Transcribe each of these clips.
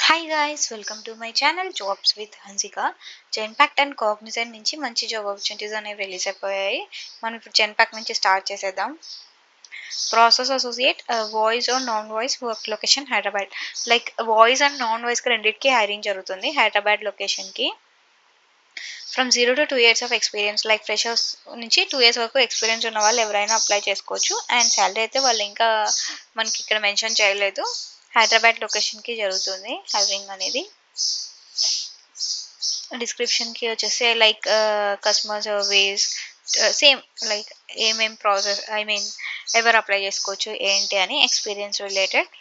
Hi guys welcome to my channel jobs with Hansika. Genpact and Cognizant నుంచి మంచి job opportunities అనేవి release అయిపోయాయి. మనం ఇప్పుడు జెన్పాక్ట్ నుంచి స్టార్ట్ చేసేద్దాం. Process associate, voice or non voice, work location Hyderabad. Like voice and non వాయిస్కి రెండింటికి హైరింగ్ జరుగుతుంది హైదరాబాద్ లొకేషన్కి. From 0 to 2 years of experience, like freshers నుంచి 2 years వరకు ఎక్స్పీరియన్స్ ఉన్న వాళ్ళు ఎవరైనా అప్లై చేసుకోవచ్చు. అండ్ శాలరీ అయితే వాళ్ళు ఇంకా మనకి ఇక్కడ మెన్షన్ చేయలేదు. హైదరాబాద్ లొకేషన్కి జరుగుతుంది హైరింగ్ అనేది. డిస్క్రిప్షన్కి వచ్చేసి like customer service same, like ఏమేం ప్రాసెస్ ఎవరు అప్లై చేసుకోవచ్చు ఏంటి అని ఎక్స్పీరియన్స్ రిలేటెడ్.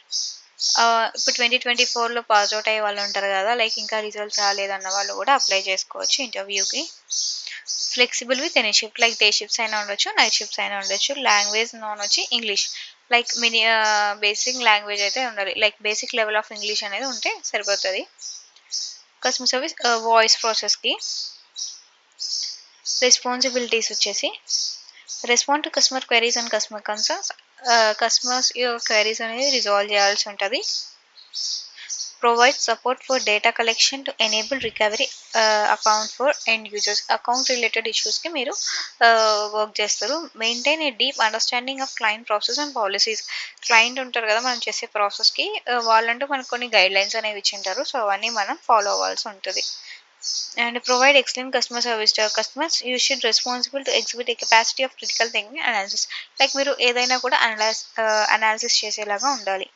ఇప్పుడు 2024లో పాస్ అవుట్ అయ్యే వాళ్ళు ఉంటారు కదా, లైక్ ఇంకా రిజల్ట్స్ రాలేదన్న వాళ్ళు కూడా అప్లై చేసుకోవచ్చు ఇంటర్వ్యూకి. Flexible with any shift, like day shifts అయినా ఉండొచ్చు, నైట్ షిఫ్ట్స్ అయినా ఉండొచ్చు. లాంగ్వేజ్ నాన్ వచ్చి ఇంగ్లీష్, లైక్ బేసిక్ లాంగ్వేజ్ అయితే ఉండాలి, like basic level of English అనేది ఉంటే సరిపోతుంది. కస్టమర్ సర్వీస్ వాయిస్ ప్రాసెస్కి రెస్పాన్సిబిలిటీస్ వచ్చేసి respond to customer queries and customer concerns. Customers queries అనేది రిజాల్వ్ చేయాల్సి ఉంటుంది. Provide support for data collection to enable recovery account for end users. Account related ఇష్యూస్కి మీరు వర్క్ చేస్తారు. Maintain a deep understanding of client process and policies. Client ఉంటారు కదా మనం చేసే ప్రాసెస్కి, వాళ్ళంటూ మనకు కొన్ని గైడ్ లైన్స్ అనేవి ఇచ్చింటారు. సో అవన్నీ మనం ఫాలో అవ్వాల్సి ఉంటుంది. And provide excellent customer service to our customers. You should responsible to exhibit a capacity of critical thinking analysis. Like మీరు ఏదైనా కూడా అనాలిసిస్ చేసేలాగా ఉండాలి.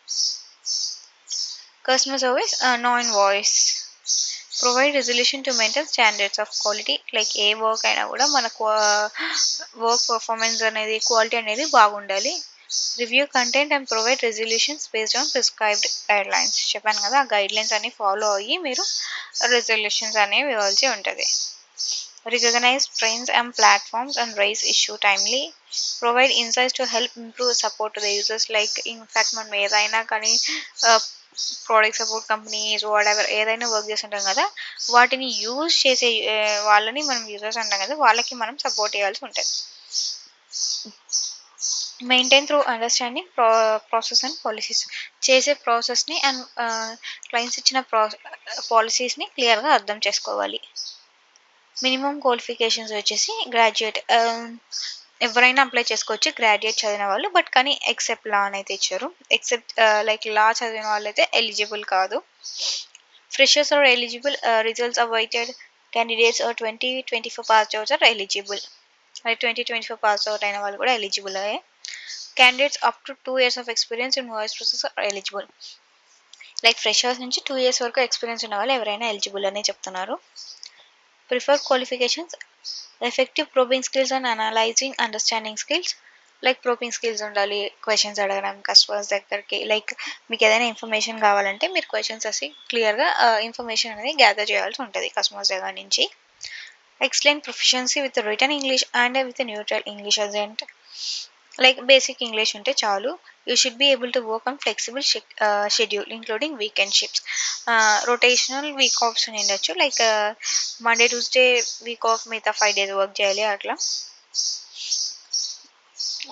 Customer service non voice. Provide resolution to maintain standards of quality. Like A work అయినా కూడా మనకు work performance అనేది quality అనేది బాగుండాలి. Review content and provide resolutions based on prescribed guide lines. చెప్పాను కదా, ఆ గైడ్ లైన్స్ అన్ని ఫాలో అయ్యి మీరు రెజల్యూషన్స్ అనేవి ఇవ్వాల్సి ఉంటుంది. Recognise trends and platforms and raise issue timely. Provide insights to help improve support to the users. Like in fact మనం ఏదైనా కానీ ప్రోడక్ట్ సపోర్ట్ కంపెనీస్ వాడెవర్ ఏదైనా వర్క్ చేస్తుంటాం కదా, వాటిని యూజ్ చేసే వాళ్ళని మనం యూజర్స్ అంటాం కదా, వాళ్ళకి మనం సపోర్ట్ చేయాల్సి ఉంటుంది. Maintain through understanding process and policies. చేసే ప్రాసెస్ని అండ్ క్లయింట్స్ ఇచ్చిన పాలసీస్ని క్లియర్గా అర్థం చేసుకోవాలి. మినిమం క్వాలిఫికేషన్స్ వచ్చేసి గ్రాడ్యుయేట్, ఎవరైనా అప్లై చేసుకోవచ్చు గ్రాడ్యుయేట్ చదివిన వాళ్ళు, బట్ కానీ ఎక్సెప్ట్ లా అని అయితే ఇచ్చారు. ఎక్సెప్ట్ లైక్ లా చదివిన వాళ్ళు అయితే ఎలిజిబుల్ కాదు. Freshers are eligible. Results awaited candidates 2024 pass outs are eligible. 2024 pass out అయిన వాళ్ళు కూడా ఎలిజిబుల్ అయ్యే. Candidates up to 2 years of experience in voice process are eligible. Like freshers నుంచి 2 years వరకు ఎక్స్పీరియన్స్ ఉన్న వాళ్ళు ఎవరైనా ఎలిజిబుల్ అని చెప్తున్నారు. Prefer qualifications effective probing skills and analysing understanding skills. Like probing skills ఉండాలి, క్వశ్చన్స్ అడగడం కస్టమర్స్ దగ్గరికి. లైక్ మీకు ఏదైనా ఇన్ఫర్మేషన్ కావాలంటే మీరు క్వశ్చన్స్ వేసి క్లియర్గా ఇన్ఫర్మేషన్ అనేది గ్యాదర్ చేయాల్సి ఉంటుంది కస్టమర్స్ దగ్గర నుంచి. Excellent proficiency with return English and with neutral English accent. Like basic English ఉంటే చాలు. You should be able to work on flexible schedule including weekend shifts. Rotational week offs ఉండొచ్చు, like Monday Tuesday week off, మిగతా 5 days work చేయాలి అట్లా.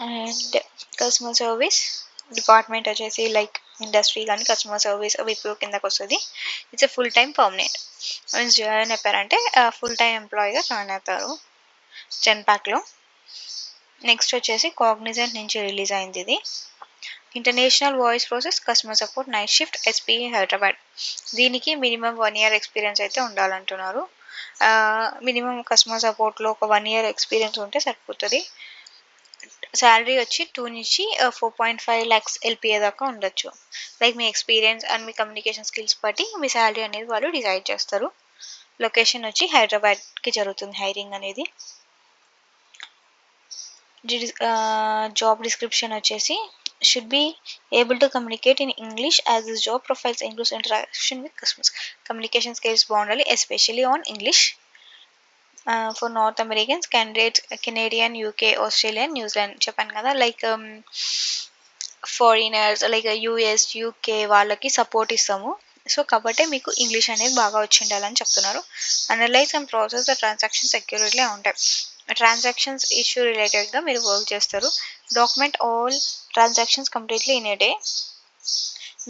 And customer service department వచ్చేసి like industry కానీ customer service Wipro కిందకు వస్తుంది. It's full time permanent. Means join అయిపోయారంటే full time ఎంప్లాయీగా జాయిన్ అవుతారు జెన్పాక్లో. నెక్స్ట్ వచ్చేసి కాగ్నిజెంట్ నుంచి రిలీజ్ అయింది ఇది. International voice process customer support night shift SP Hyderabad. దీనికి మినిమం 1 year ఎక్స్పీరియన్స్ అయితే ఉండాలంటున్నారు. మినిమం కస్టమర్ సపోర్ట్లో ఒక 1 year ఎక్స్పీరియన్స్ ఉంటే సరిపోతుంది. శాలరీ వచ్చి 2 నుంచి 4.5 lakhs LPA దాకా ఉండొచ్చు. Like me experience and me communication skills బట్టి మీ శాలరీ అనేది వాళ్ళు డిసైడ్ చేస్తారు. లొకేషన్ వచ్చి హైదరాబాద్కి జరుగుతుంది హైరింగ్ అనేది. జాబ్ డిస్క్రిప్షన్ వచ్చేసి should be able to communicate in English as this job profiles includes interaction with customers. Communication skills బాగుండాలి, especially on English. For north Americans candidates Canadian, UK, Australian, New Zealand. చెప్పాను కదా, like foreigners like US, UK వాళ్ళకి support ఇస్తాము. So కాబట్టి మీకు English అనేది బాగా వచ్చి ఉండాలని చెప్తున్నారు. Analyse and process the transactions సెక్యూరిటీగా ఉంటాయి. ట్రాన్సాక్షన్స్ ఇష్యూ రిలేటెడ్గా మీరు వర్క్ చేస్తారు. Document all transactions completely in a day.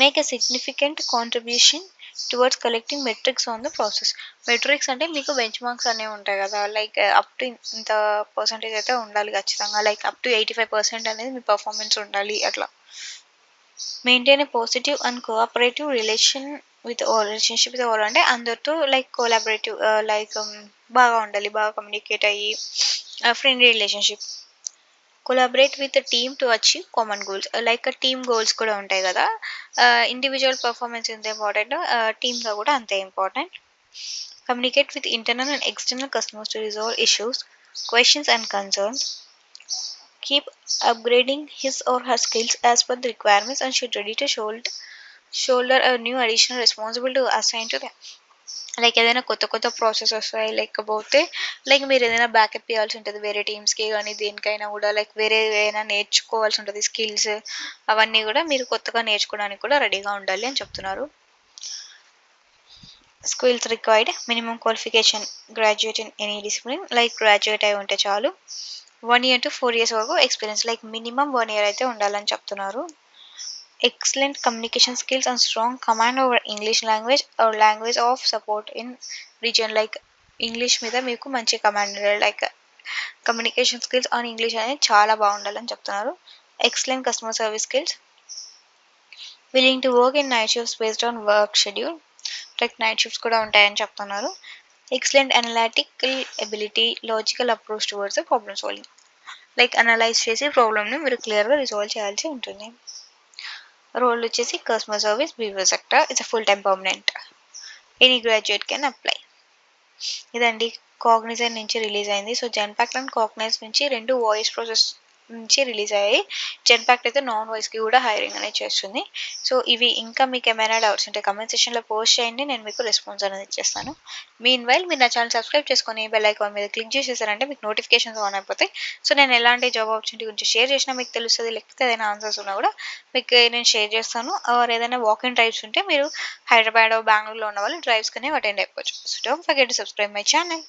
Make a significant contribution towards collecting metrics on the process. Metrics అంటే మీకు బెంచ్ మార్క్స్ అనేవి ఉంటాయి కదా! లైక్ అప్ టు ఇంత పర్సెంటేజ్ అయితే ఉండాలి ఖచ్చితంగా. లైక్ అప్ టు 85% అనేది మీ పెర్ఫార్మన్స్ ఉండాలి అట్లా. Maintain a positive and cooperative relationship with all అంటే అందరితో లైక్ కొలాబరేటివ్ లైక్ బాగా ఉండాలి. బాగా కమ్యూనికేట్ అయ్యి friendly relationship. Collaborate with team to achieve common goals. Like team goals కూడా ఉంటాయి కదా! ఇండివిడ్యువల్ పెర్ఫార్మన్స్ ఎంత ఇంపార్టెంటో టీమ్‌గా కూడా అంతే important. Communicate with internal and external customers to resolve issues, questions and concerns. Keep upgrading his or her skills as per the requirements and should ready to shoulder a new additional responsibility assigned to them. Like ఏదైనా కొత్త కొత్త process వస్తాయి లేకపోతే like మీరు ఏదైనా backup ఇవ్వాల్సి ఉంటుంది వేరే టీమ్స్కి కానీ దేనికైనా కూడా లైక్ వేరే ఏదైనా నేర్చుకోవాల్సి ఉంటుంది స్కిల్స్ అవన్నీ కూడా మీరు కొత్తగా నేర్చుకోవడానికి కూడా రెడీగా ఉండాలి అని చెప్తున్నారు. Skills required minimum qualification graduate in any discipline like graduate అయి ఉంటే చాలు. 1 year to 4 years వరకు ఎక్స్పీరియన్స్ లైక్ మినిమం 1 year అయితే ఉండాలని చెప్తున్నారు. Excellent communication skills and strong command over English language or language of support in region like English మీద మీకు మంచి command like communication skills on English అనేది చాలా బాగుండాలని చెప్తున్నారు. Excellent customer service skills willing to work in night shifts based on work schedule like night shifts కూడా ఉంటాయని చెప్తున్నారు. Excellent analytical ability logical approach towards problem solving like analyse చేసి ప్రాబ్లమ్ని మీరు క్లియర్గా రిజాల్వ్ చేయాల్సి ఉంటుంది. రోల్ వచ్చేసి customer service beaver sector it's a full time permanent any graduate can apply. ఇదండి కాగ్నిజెంట్ నుంచి రిలీజ్ అయింది. సో జెన్పాక్ట్ అండ్ కాగ్నైజ్ నుంచి రెండు వాయిస్ ప్రాసెస్ నుంచి రిలీజ్ అయ్యాయి. జెన్పాక్ట్ అయితే నాన్ వాయిస్కి కూడా హైరింగ్ అనేది చేస్తుంది. సో ఇవి ఇంకా మీకు ఏమైనా డౌట్స్ ఉంటే కమెంట్ సెక్షన్లో పోస్ట్ చేయండి, నేను మీకు రెస్పాన్స్ అనేది ఇచ్చేస్తాను. మీన్ వైల్ మీరు నా ఛానల్ సబ్స్క్రైబ్ చేసుకొని బెల్ ఐకాన్ మీద క్లిక్ చేసేసారంటే మీకు నోటిఫికేషన్స్ ఆన్ అయిపోతాయి. సో నేను ఎలాంటి జాబ్ ఆపర్చునిటీ గురించి షేర్ చేసినా మీకు తెలుస్తుంది. లేకపోతే ఏదైనా ఆన్సర్స్ ఉన్నా కూడా మీకు నేను షేర్ చేస్తాను. ఆర్ ఏదైనా వాకింగ్ డ్రైవ్స్ ఉంటే మీరు హైదరాబాద్ బెంగళూరులో ఉన్న వాళ్ళు డ్రైవ్స్కి అనేవి అటెండ్ అయిపోవచ్చు. So don't forget to subscribe my channel.